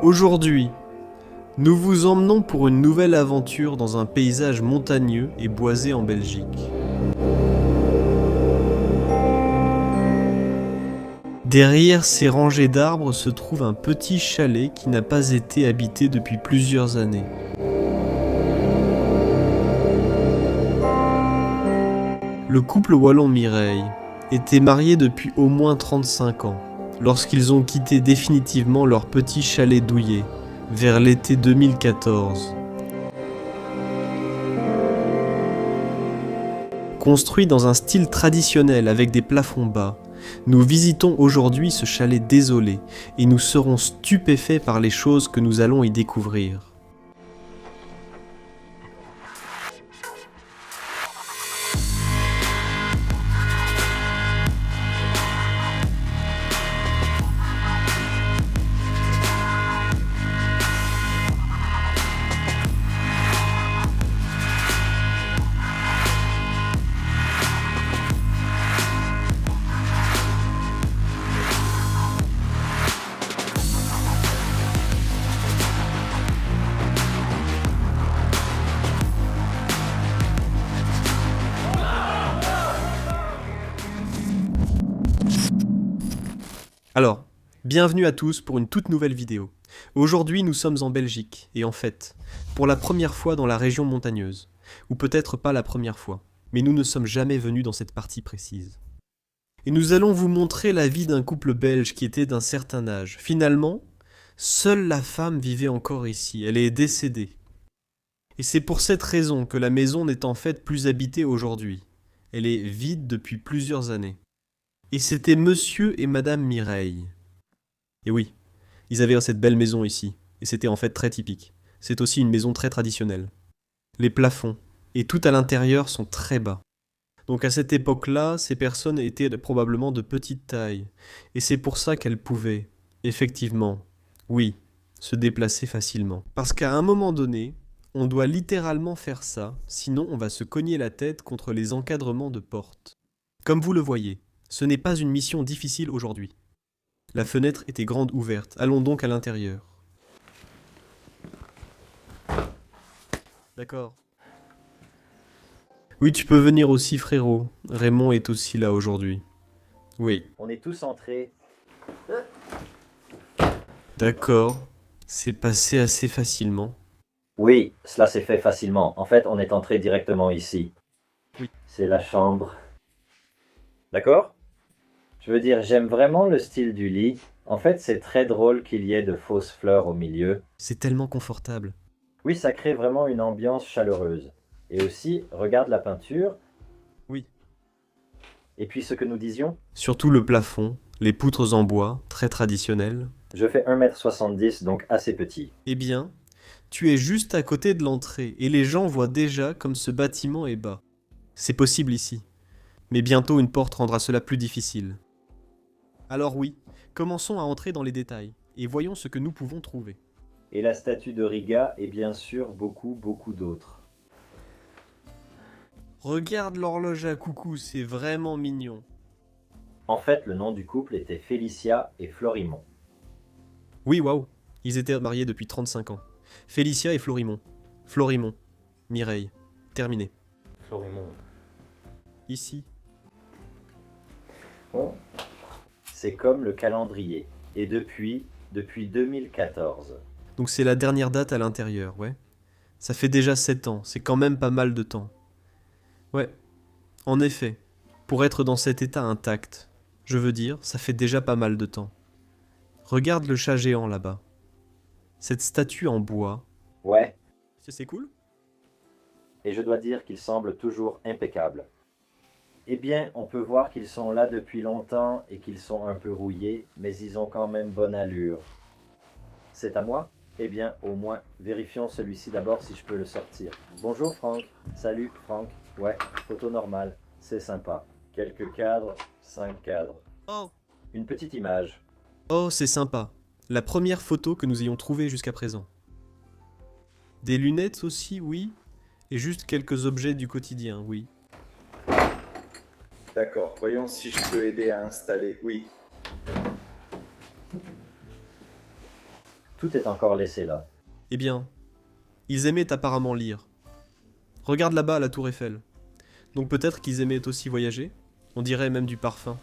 Aujourd'hui, nous vous emmenons pour une nouvelle aventure dans un paysage montagneux et boisé en Belgique. Derrière ces rangées d'arbres se trouve un petit chalet qui n'a pas été habité depuis plusieurs années. Le couple Wallon-Mireille était marié depuis au moins 35 ans, lorsqu'ils ont quitté définitivement leur petit chalet douillet, vers l'été 2014. Construit dans un style traditionnel avec des plafonds bas, nous visitons aujourd'hui ce chalet désolé et nous serons stupéfaits par les choses que nous allons y découvrir. Alors, bienvenue à tous pour une toute nouvelle vidéo. Aujourd'hui, nous sommes en Belgique, et en fait, pour la première fois dans la région montagneuse. Ou peut-être pas la première fois, mais nous ne sommes jamais venus dans cette partie précise. Et nous allons vous montrer la vie d'un couple belge qui était d'un certain âge. Finalement, seule la femme vivait encore ici, elle est décédée. Et c'est pour cette raison que la maison n'est en fait plus habitée aujourd'hui. Elle est vide depuis plusieurs années. Et c'était monsieur et madame Mireille. Et oui, ils avaient cette belle maison ici, et c'était en fait très typique. C'est aussi une maison très traditionnelle. Les plafonds, et tout à l'intérieur sont très bas. Donc à cette époque-là, ces personnes étaient probablement de petite taille, et c'est pour ça qu'elles pouvaient, effectivement, oui, se déplacer facilement. Parce qu'à un moment donné, on doit littéralement faire ça, sinon on va se cogner la tête contre les encadrements de portes. Comme vous le voyez, ce n'est pas une mission difficile aujourd'hui. La fenêtre était grande ouverte, allons donc à l'intérieur. D'accord. Oui, tu peux venir aussi, frérot. Raymond est aussi là aujourd'hui. Oui. On est tous entrés. D'accord. C'est passé assez facilement. Oui, cela s'est fait facilement. En fait, on est entré directement ici. Oui. C'est la chambre. D'accord? Je veux dire, j'aime vraiment le style du lit. En fait, c'est très drôle qu'il y ait de fausses fleurs au milieu. C'est tellement confortable. Oui, ça crée vraiment une ambiance chaleureuse. Et aussi, regarde la peinture. Oui. Et puis ce que nous disions. Surtout le plafond, les poutres en bois, très traditionnelles. Je fais 1,70 m, donc assez petit. Eh bien, tu es juste à côté de l'entrée et les gens voient déjà comme ce bâtiment est bas. C'est possible ici. Mais bientôt une porte rendra cela plus difficile. Alors oui, commençons à entrer dans les détails et voyons ce que nous pouvons trouver. Et la statue de Riga et bien sûr beaucoup d'autres. Regarde l'horloge à coucou, c'est vraiment mignon. En fait, le nom du couple était Félicia et Florimond. Oui, waouh, ils étaient mariés depuis 35 ans. Félicia et Florimond. Florimond. Mireille. Terminé. Florimond. Ici. Bon. C'est comme le calendrier. Et depuis 2014. Donc c'est la dernière date à l'intérieur, ouais. Ça fait déjà 7 ans, c'est quand même pas mal de temps. Ouais, en effet, pour être dans cet état intact, je veux dire, ça fait déjà pas mal de temps. Regarde le chat géant là-bas. Cette statue en bois. Ouais. C'est cool? Et je dois dire qu'ils semblent toujours impeccables. Eh bien, on peut voir qu'ils sont là depuis longtemps et qu'ils sont un peu rouillés, mais ils ont quand même bonne allure. C'est à moi? Eh bien, au moins, vérifions celui-ci d'abord si je peux le sortir. Bonjour Franck. Salut Franck. Ouais, photo normale. C'est sympa. Quelques cadres, 5 cadres. Oh! Une petite image. Oh, c'est sympa. La première photo que nous ayons trouvée jusqu'à présent. Des lunettes aussi, oui. Et juste quelques objets du quotidien, oui. D'accord, voyons si je peux aider à installer. Oui. Tout est encore laissé là. Eh bien, ils aimaient apparemment lire. Regarde là-bas la tour Eiffel. Donc peut-être qu'ils aimaient aussi voyager? On dirait même du parfum.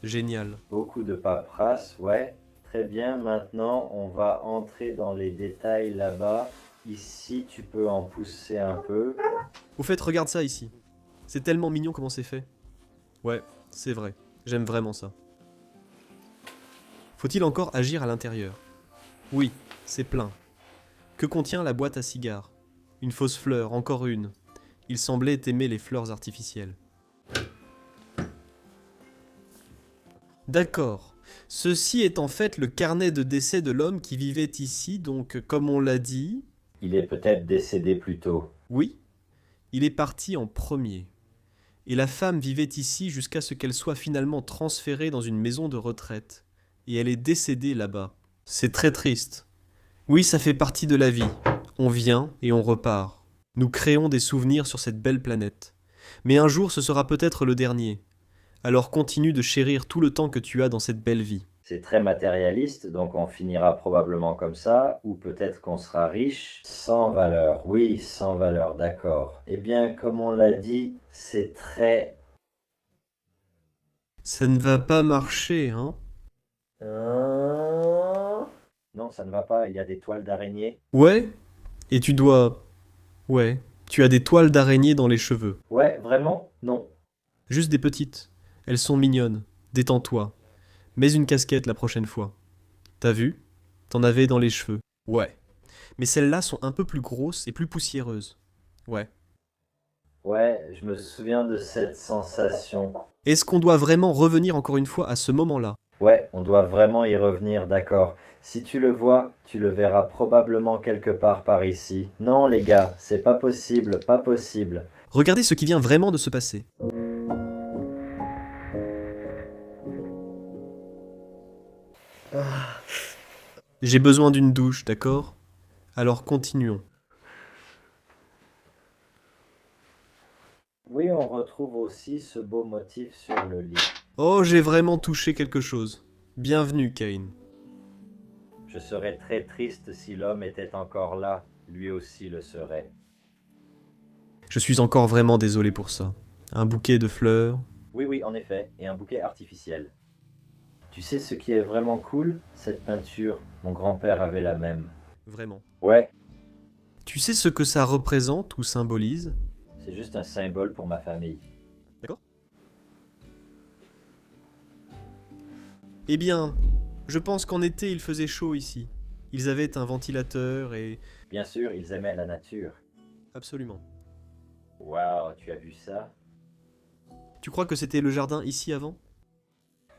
Génial. Beaucoup de paperasse, ouais. Très bien, maintenant on va entrer dans les détails là-bas. Ici, tu peux en pousser un peu. Au fait, regarde ça ici. C'est tellement mignon comment c'est fait. Ouais, c'est vrai. J'aime vraiment ça. Faut-il encore agir à l'intérieur? Oui, c'est plein. Que contient la boîte à cigares? Une fausse fleur, encore une. Il semblait aimer les fleurs artificielles. D'accord. Ceci est en fait le carnet de décès de l'homme qui vivait ici, donc comme on l'a dit... Il est peut-être décédé plus tôt. Oui, il est parti en premier. Et la femme vivait ici jusqu'à ce qu'elle soit finalement transférée dans une maison de retraite. Et elle est décédée là-bas. C'est très triste. Oui, ça fait partie de la vie. On vient et on repart. Nous créons des souvenirs sur cette belle planète. Mais un jour ce sera peut-être le dernier. Alors continue de chérir tout le temps que tu as dans cette belle vie. C'est très matérialiste, donc on finira probablement comme ça, ou peut-être qu'on sera riche, sans valeur. Oui, sans valeur, d'accord. Eh bien, comme on l'a dit, c'est très... Ça ne va pas marcher, hein? Non, ça ne va pas, il y a des toiles d'araignée. Ouais? Et tu dois... Ouais. Tu as des toiles d'araignée dans les cheveux. Ouais, vraiment? Non. Juste des petites. Elles sont mignonnes. Détends-toi. Mets une casquette la prochaine fois. T'as vu? T'en avais dans les cheveux. Ouais. Mais celles-là sont un peu plus grosses et plus poussiéreuses. Ouais. Ouais, je me souviens de cette sensation. Est-ce qu'on doit vraiment revenir encore une fois à ce moment-là? Ouais, on doit vraiment y revenir, d'accord. Si tu le vois, tu le verras probablement quelque part par ici. Non, les gars, c'est pas possible, pas possible. Regardez ce qui vient vraiment de se passer. J'ai besoin d'une douche, d'accord? Alors continuons. Oui, on retrouve aussi ce beau motif sur le lit. Oh, j'ai vraiment touché quelque chose. Bienvenue, Kane. Je serais très triste si l'homme était encore là, lui aussi le serait. Je suis encore vraiment désolé pour ça. Un bouquet de fleurs. Oui, oui, en effet, et un bouquet artificiel. Tu sais ce qui est vraiment cool? Cette peinture, mon grand-père avait la même. Vraiment. Ouais, Tu sais ce que ça représente ou symbolise? c'est juste un symbole pour ma famille. D'accord? Eh bien, je pense qu'en été il faisait chaud ici. Ils avaient un ventilateur et... Bien sûr, ils aimaient la nature. Absolument. Waouh, tu as vu ça? Tu crois que c'était le jardin ici avant?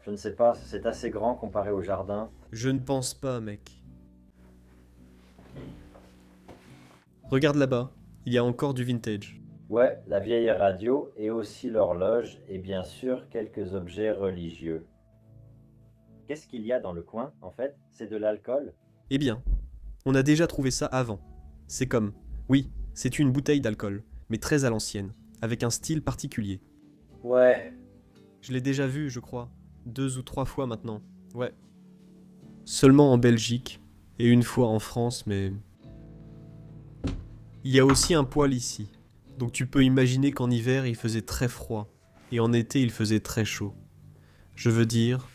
Je ne sais pas, c'est assez grand comparé au jardin. Je ne pense pas, mec. Regarde là-bas, il y a encore du vintage. Ouais, la vieille radio et aussi l'horloge et bien sûr quelques objets religieux. Qu'est-ce qu'il y a dans le coin, en fait? C'est de l'alcool? Eh bien, on a déjà trouvé ça avant. C'est comme... Oui, c'est une bouteille d'alcool, mais très à l'ancienne, avec un style particulier. Ouais, Je l'ai déjà vu, je crois. 2 ou 3 fois maintenant. Ouais. Seulement en Belgique, et une fois en France, mais... Il y a aussi un poêle ici. Donc tu peux imaginer qu'en hiver, il faisait très froid, et en été, il faisait très chaud. Je veux dire,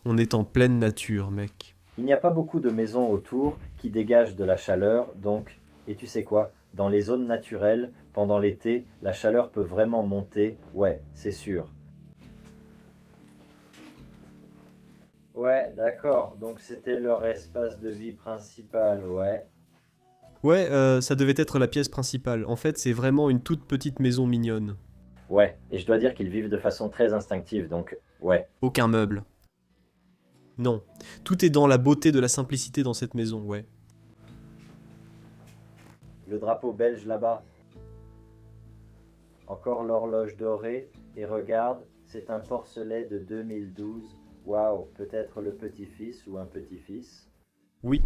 on est en pleine nature, mec. il n'y a pas beaucoup de maisons autour qui dégagent de la chaleur, donc, et tu sais quoi? Dans les zones naturelles, pendant l'été, la chaleur peut vraiment monter, ouais, c'est sûr. Ouais, d'accord, donc c'était leur espace de vie principal, ouais. Ouais, ça devait être la pièce principale. En fait, c'est vraiment une toute petite maison mignonne. Ouais, et je dois dire qu'ils vivent de façon très instinctive, donc, ouais. Aucun meuble. Non. Tout est dans la beauté de la simplicité dans cette maison, ouais. Le drapeau belge là-bas. Encore l'horloge dorée, et regarde, c'est un porcelet de 2012. Waouh, peut-être le petit-fils ou un petit-fils. Oui.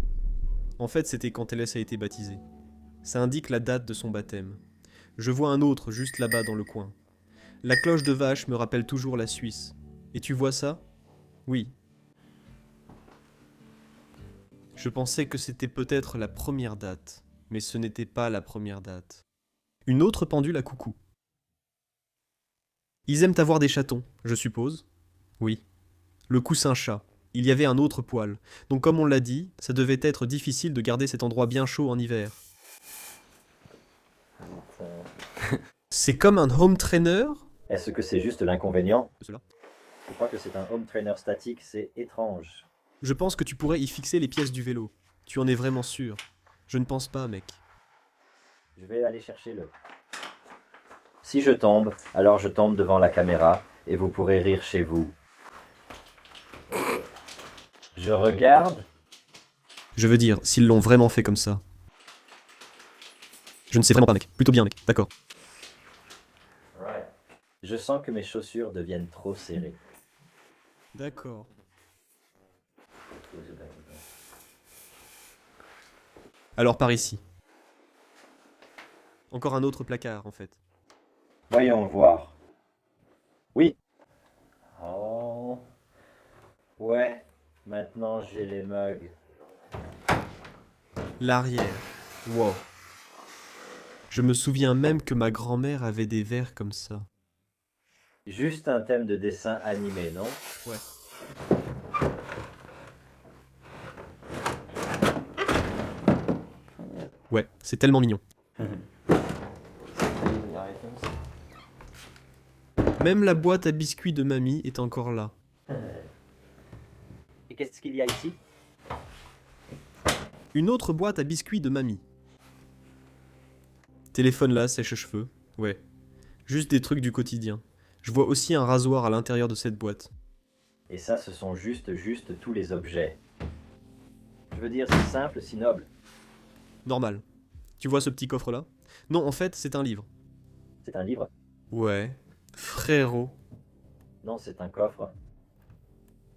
En fait, c'était quand Télès a été baptisée. Ça indique la date de son baptême. Je vois un autre juste là-bas dans le coin. La cloche de vache me rappelle toujours la Suisse. Et tu vois ça? Oui. Je pensais que c'était peut-être la première date, mais ce n'était pas la première date. Une autre pendule à coucou. Ils aiment avoir des chatons, je suppose. Oui. Le coussin chat. Il y avait un autre poil. Donc comme on l'a dit, ça devait être difficile de garder cet endroit bien chaud en hiver. C'est comme un home trainer. Est-ce que c'est juste l'inconvénient? Cela. Je crois que c'est un home trainer statique, c'est étrange. Je pense que tu pourrais y fixer les pièces du vélo. Tu en es vraiment sûr? Je ne pense pas, mec. Je vais aller chercher le... Si je tombe, alors je tombe devant la caméra et vous pourrez rire chez vous. Je regarde. Je veux dire, s'ils l'ont vraiment fait comme ça. Je ne sais vraiment pas, mec. Plutôt bien, mec. D'accord. Je sens que mes chaussures deviennent trop serrées. D'accord. Alors par ici. Encore un autre placard, en fait. Voyons voir. Oui. Oh. Ouais. Maintenant j'ai les mugs. L'arrière. Wow. Je me souviens même que ma grand-mère avait des verres comme ça. Juste un thème de dessin animé, non? Ouais. Ouais, c'est tellement mignon. Même la boîte à biscuits de mamie est encore là. Et qu'est-ce qu'il y a ici? Une autre boîte à biscuits de mamie. Téléphone là, sèche-cheveux. Ouais. Juste des trucs du quotidien. Je vois aussi un rasoir à l'intérieur de cette boîte. Et ça, ce sont juste tous les objets. Je veux dire, c'est simple, si noble. Normal. Tu vois ce petit coffre là? Non, en fait, c'est un livre. C'est un livre? Ouais. Frérot. Non, c'est un coffre.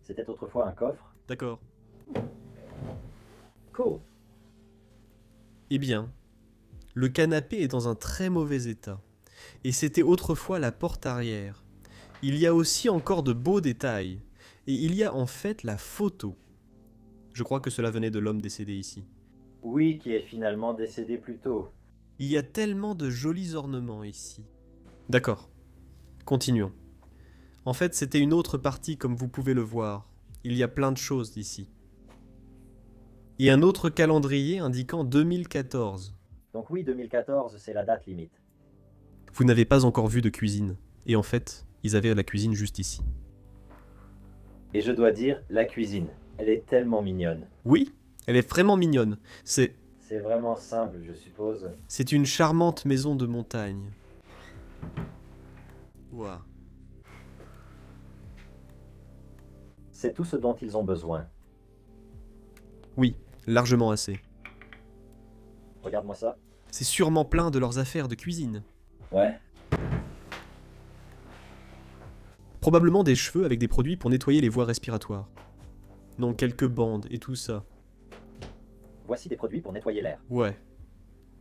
C'était autrefois un coffre? D'accord. Cool. Eh bien, le canapé est dans un très mauvais état. Et c'était autrefois la porte arrière. Il y a aussi encore de beaux détails. Et il y a en fait la photo. Je crois que cela venait de l'homme décédé ici. Oui, qui est finalement décédé plus tôt. Il y a tellement de jolis ornements ici. D'accord. Continuons. En fait, c'était une autre partie comme vous pouvez le voir. Il y a plein de choses ici. Et un autre calendrier indiquant 2014. Donc oui, 2014, c'est la date limite. Vous n'avez pas encore vu de cuisine. Et en fait, ils avaient la cuisine juste ici. Et je dois dire, la cuisine, elle est tellement mignonne. Oui, elle est vraiment mignonne. C'est vraiment simple, je suppose. C'est une charmante maison de montagne. Ouah. C'est tout ce dont ils ont besoin. Oui, largement assez. Regarde-moi ça. C'est sûrement plein de leurs affaires de cuisine. Ouais. Probablement des cheveux avec des produits pour nettoyer les voies respiratoires. Non, quelques bandes et tout ça. Voici des produits pour nettoyer l'air. Ouais.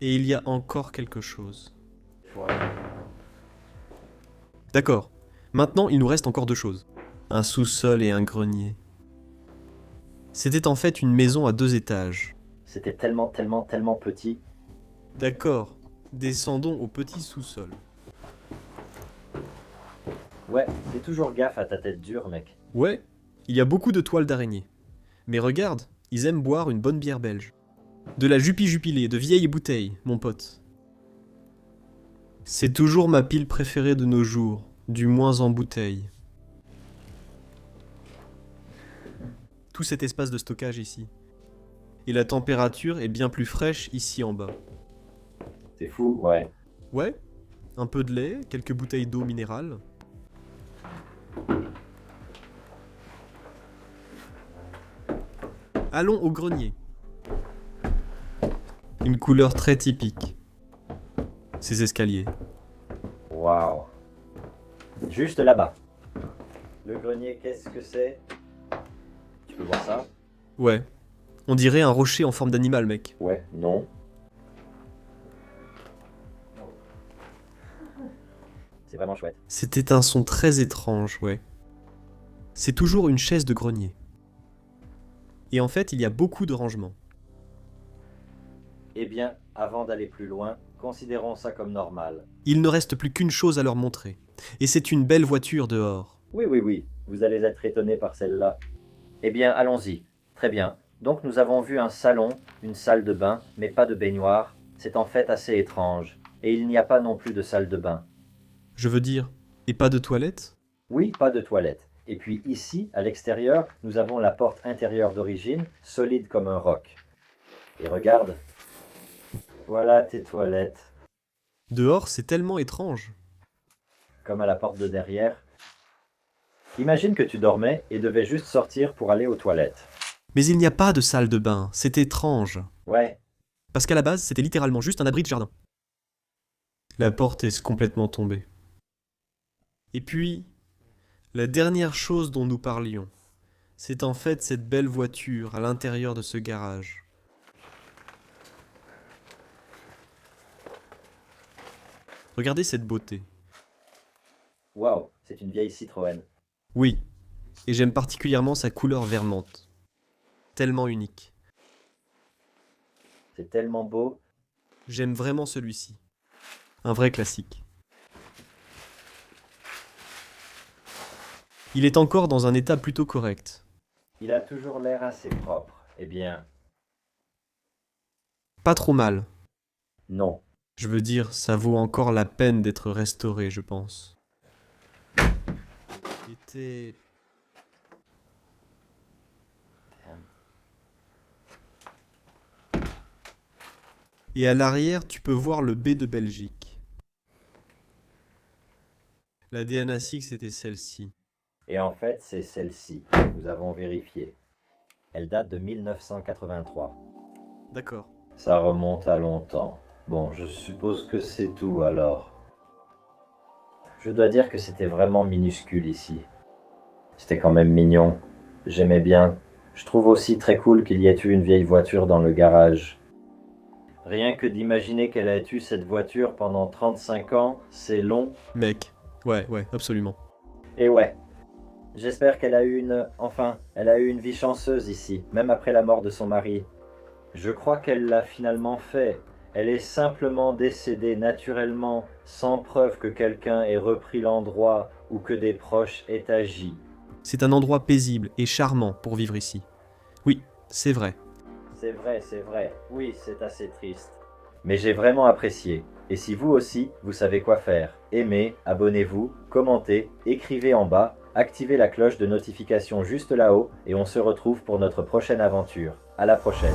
Et il y a encore quelque chose. Ouais. D'accord. Maintenant, il nous reste encore deux choses. Un sous-sol et un grenier. C'était en fait une maison à 2 étages. C'était tellement petit. D'accord. Descendons au petit sous-sol. Ouais, fais toujours gaffe à ta tête dure, mec. Ouais, il y a beaucoup de toiles d'araignée. Mais regarde, ils aiment boire une bonne bière belge. De la Jupi-Jupilé, de vieilles bouteilles, mon pote. C'est toujours ma pile préférée de nos jours, du moins en bouteille. Tout cet espace de stockage ici. Et la température est bien plus fraîche ici en bas. C'est fou, ouais. Ouais, un peu de lait, quelques bouteilles d'eau minérale. Allons au grenier. Une couleur très typique. Ces escaliers. Waouh. Juste là-bas. Le grenier, qu'est-ce que c'est? Tu peux voir ça? Ouais. On dirait un rocher en forme d'animal, mec. Ouais, non. C'est vraiment chouette. C'était un son très étrange, ouais. C'est toujours une chaise de grenier. Et en fait, il y a beaucoup de rangements. Eh bien, avant d'aller plus loin, considérons ça comme normal. Il ne reste plus qu'une chose à leur montrer. Et c'est une belle voiture dehors. Oui, oui, oui, vous allez être étonné par celle-là. Eh bien, allons-y. Très bien. Donc nous avons vu un salon, une salle de bain, mais pas de baignoire. C'est en fait assez étrange. Et il n'y a pas non plus de salle de bain. Je veux dire, et pas de toilette? Oui, pas de toilette. Et puis ici, à l'extérieur, nous avons la porte intérieure d'origine, solide comme un roc. Et regarde. Voilà tes toilettes. Dehors, c'est tellement étrange. Comme à la porte de derrière. Imagine que tu dormais et devais juste sortir pour aller aux toilettes. Mais il n'y a pas de salle de bain, c'est étrange. Ouais, Parce qu'à la base, c'était littéralement juste un abri de jardin. La porte est complètement tombée. Et puis, la dernière chose dont nous parlions, c'est en fait cette belle voiture à l'intérieur de ce garage. Regardez cette beauté. waouh, c'est une vieille Citroën. Oui, et j'aime particulièrement sa couleur vermente. Tellement unique. C'est tellement beau. J'aime vraiment celui-ci. Un vrai classique. Il est encore dans un état plutôt correct. Il a toujours l'air assez propre. Eh bien, Pas trop mal. non. Je veux dire, ça vaut encore la peine d'être restauré, je pense. C'était... Et à l'arrière, tu peux voir le B de Belgique. La DNA 6 était celle-ci. Et en fait, c'est celle-ci. Nous avons vérifié. Elle date de 1983. D'accord. Ça remonte à longtemps. Bon, je suppose que c'est tout alors. Je dois dire que c'était vraiment minuscule ici. C'était quand même mignon. J'aimais bien. Je trouve aussi très cool qu'il y ait eu une vieille voiture dans le garage. Rien que d'imaginer qu'elle ait eu cette voiture pendant 35 ans, c'est long. Mec. Ouais, absolument. Et ouais. J'espère qu'elle a eu elle a eu une vie chanceuse ici, même après la mort de son mari. Je crois qu'elle l'a finalement fait. Elle est simplement décédée naturellement, sans preuve que quelqu'un ait repris l'endroit ou que des proches aient agi. C'est un endroit paisible et charmant pour vivre ici. Oui, c'est vrai. C'est vrai. Oui, c'est assez triste. Mais j'ai vraiment apprécié. Et si vous aussi, vous savez quoi faire, aimez, abonnez-vous, commentez, écrivez en bas, activez la cloche de notification juste là-haut et on se retrouve pour notre prochaine aventure. À la prochaine.